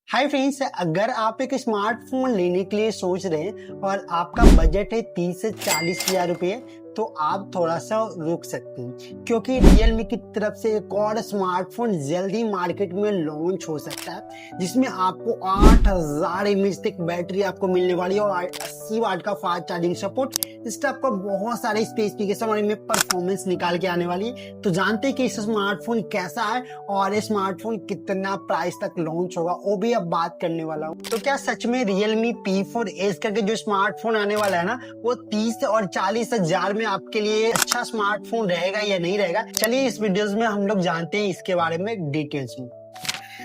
Hi friends, अगर आप एक स्मार्टफोन लेने के लिए सोच रहे हैं और आपका बजट है 30 से 40 हजार रुपये, तो आप थोड़ा सा रुक सकते हैं क्योंकि रियलमी की तरफ से एक और स्मार्टफोन जल्दी मार्केट में लॉन्च हो सकता है जिसमें आपको 8000 mAh तक बैटरी आपको मिलने वाली है और 80 वाट का फास्ट चार्जिंग सपोर्ट। इसका आपको बहुत सारे स्पेसिफिकेशन और इनमें परफॉर्मेंस निकाल के आने वाली है। तो जानते हैं कि इस स्मार्टफोन कैसा है और ये स्मार्टफोन कितना प्राइस तक लॉन्च होगा, वो भी अब बात करने वाला हूँ। तो क्या सच में रियलमी P4s करके जो स्मार्टफोन आने वाला है ना, वो 30 और 40 हजार में आपके लिए अच्छा स्मार्टफोन रहेगा या नहीं रहेगा? चलिए इस वीडियोस में हम लोग जानते हैं इसके बारे में डिटेल्स में।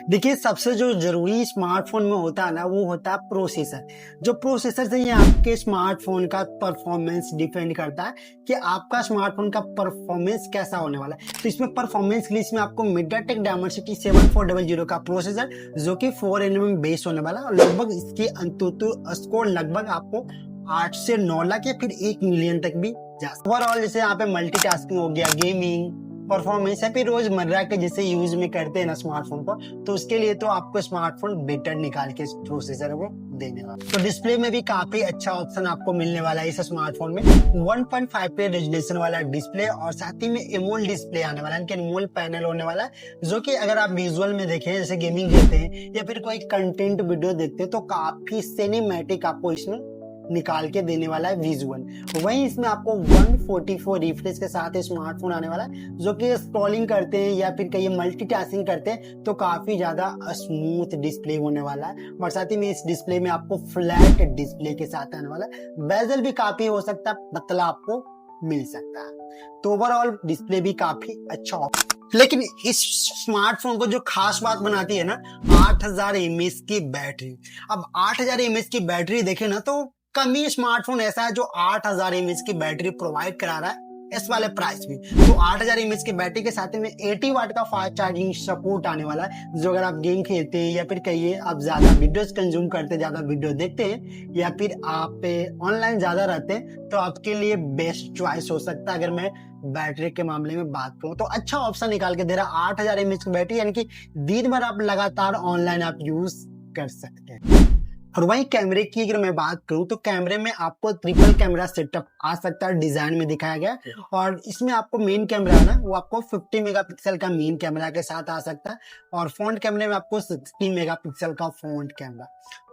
देखिए, सबसे जो जरूरी स्मार्टफोन में होता है ना, वो होता है प्रोसेसर। जो प्रोसेसर से ये आपके स्मार्टफोन का परफॉर्मेंस डिपेंड करता है कि आपका स्मार्टफोन का परफॉर्मेंस कैसा होने वाला है। तो इसमें परफॉर्मेंस के लिए इसमें आपको मीडियाटेक डायमेंसिटी 7400 का प्रोसेसर जो कि 4nm बेस होने वाला है और लगभग इसके अंतुतु स्कोर लगभग आपको 8 से 9 लाख या फिर 1 मिलियन तक भी जा सकता है। ओवरऑल जैसे यहाँ पे मल्टीटास्किंग हो गया, गेमिंग परफॉर्मेंस है, फिर रोजमर्रा के जैसे यूज में करते हैं ना स्मार्टफोन को, तो उसके लिए तो आपको स्मार्टफोन बेटर निकाल के प्रोसेसर वो देने वाला। तो डिस्प्ले में भी काफी अच्छा ऑप्शन आपको मिलने वाला है इस स्मार्टफोन में। 1.5K रेजोल्यूशन वाला डिस्प्ले और साथ ही में एमोलेड डिस्प्ले आने वाला है, इनके एमोलेड पैनल होने वाला है जो कि अगर आप विजुअल में देखें, जैसे गेमिंग करते हैं या फिर कोई कंटेंट वीडियो देखते हैं, तो काफी सिनेमैटिक आपको इसमें निकाल के देने वाला है विजुअल। वहीं इसमें आपको 144 रिफ्रेश के साथ स्मार्टफोन आने वाला है जो कि स्क्रॉलिंग करते हैं या फिर कहीं मल्टीटास्किंग करते हैं तो काफी ज्यादा स्मूथ डिस्प्ले होने वाला है। और साथ ही में इस डिस्प्ले में आपको फ्लैट डिस्प्ले के साथ आने वाला है। बेजल भी काफी हो सकता है पतला आपको मिल सकता है। तो ओवरऑल डिस्प्ले भी काफी अच्छा होगा। लेकिन इस स्मार्टफोन को जो खास बात बनाती है ना, 8000 mAh की बैटरी। अब 8000 mAh की बैटरी देखे ना, तो कम ही स्मार्टफोन ऐसा है जो 8000 mAh की बैटरी प्रोवाइड करा रहा है इस वाले प्राइस में। तो 8000 mAh की बैटरी के साथ में 80 वाट का फास्ट चार्जिंग सपोर्ट आने वाला है जो अगर आप गेम खेलते हैं या फिर कहिए आप ज्यादा वीडियोस कंज्यूम करते हैं, ज्यादा वीडियो देखते हैं या फिर आप ऑनलाइन ज्यादा रहते हैं, तो आपके लिए बेस्ट चॉइस हो सकता है। अगर मैं बैटरी के मामले में बात करूं तो अच्छा ऑप्शन निकाल के दे रहा है। 8000 mAh की बैटरी यानी कि दिन भर आप लगातार ऑनलाइन आप यूज कर सकते हैं। और वहीं कैमरे की अगर मैं बात करूं तो कैमरे में आपको ट्रिपल कैमरा सेटअप आ सकता है, डिजाइन में दिखाया गया। और इसमें आपको मेन कैमरा है ना, वो आपको 50 मेगापिक्सल का मेन कैमरा के साथ आ सकता है और फ्रंट कैमरे में आपको 60 मेगापिक्सल का फ्रंट कैमरा।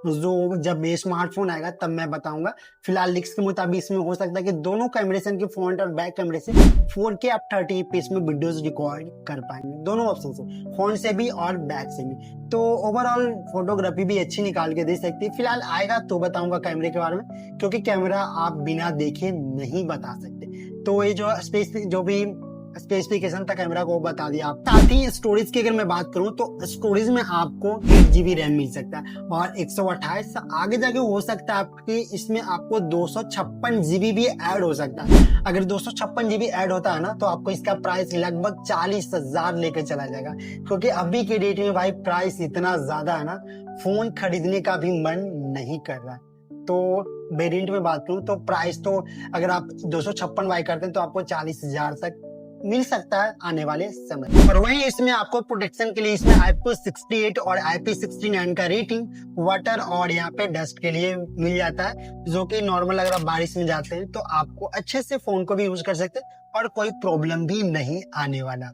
जो जब ये स्मार्टफोन आएगा तब मैं बताऊंगा। फिलहाल लीक्स के मुताबिक इसमें हो सकता है कि दोनों कैमरे से, फ्रंट और बैक कैमरे से 4K आप 30fps में वीडियोस रिकॉर्ड कर पाएंगे, दोनों ऑप्शन से, फ्रंट से भी और बैक से भी। तो ओवरऑल फोटोग्राफी भी अच्छी निकाल के दे सकती है। फिलहाल आएगा तो बताऊंगा कैमरे के बारे में, क्योंकि कैमरा आप बिना देखे नहीं बता सकते। तो ये जो भी स्पेसिफिकेशन था कैमरा को बता दिया आप। साथ ही स्टोरेज की अगर मैं बात करूं तो स्टोरेज में आपको 8GB रैम मिल सकता है और 128 आगे जाके हो सकता है आपके इसमें आपको 256GB भी ऐड हो सकता है। अगर 256GB ऐड होता है ना, तो आपको इसका प्राइस लगभग 40,000 लेकर चला जाएगा, क्योंकि अभी के डेट में भाई प्राइस इतना ज्यादा है ना, फोन खरीदने का भी मन नहीं कर रहा है। तो वेरिएंट में बात करूं तो प्राइस तो अगर आप 256 बाई करते हैं तो आपको 40,000 तक मिल सकता है आने वाले समय। और वहीं इसमें आपको प्रोटेक्शन के लिए इसमें IP68 और IP69 का रेटिंग वाटर और यहाँ पे डस्ट के लिए मिल जाता है, जो कि नॉर्मल अगर आप बारिश में जाते हैं तो आपको अच्छे से फोन को भी यूज कर सकते हैं और कोई प्रॉब्लम भी नहीं आने वाला।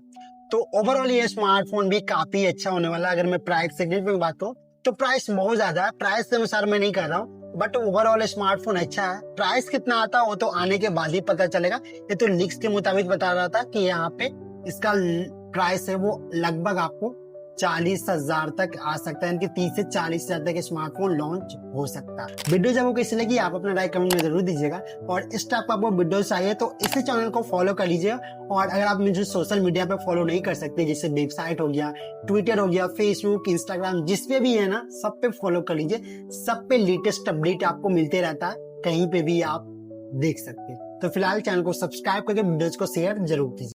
तो ओवरऑल ये स्मार्टफोन भी काफी अच्छा होने वाला। अगर मैं प्राइस सेगमेंट में बात करूं तो प्राइस बहुत ज्यादा है, प्राइस के अनुसार मैं नहीं कर रहा हूँ, बट ओवरऑल स्मार्टफोन अच्छा है। प्राइस कितना आता है वो तो आने के बाद ही पता चलेगा। ये तो लीक्स के मुताबिक बता रहा था कि यहाँ पे इसका प्राइस है वो लगभग आपको 40,000 तक आ सकता है, यानी कि 30 से 40,000 तक स्मार्टफोन लॉन्च हो सकता है। वीडियो जब आपको कैसी लगी आप अपना राय कमेंट में जरूर दीजिएगा और इस टाइप का आपको वीडियो चाहिए तो इसी चैनल को फॉलो कर लीजिएगा। और अगर आप मुझे सोशल मीडिया पे फॉलो नहीं कर सकते, जैसे वेबसाइट हो गया, ट्विटर हो गया, फेसबुक, इंस्टाग्राम, जिस पे भी है ना, सब पे फॉलो कर लीजिए। सब पे लेटेस्ट अपडेट आपको मिलते रहता है, कहीं पे भी आप देख सकते हैं। तो फिलहाल चैनल को सब्सक्राइब करके वीडियोज को शेयर जरूर कीजिए।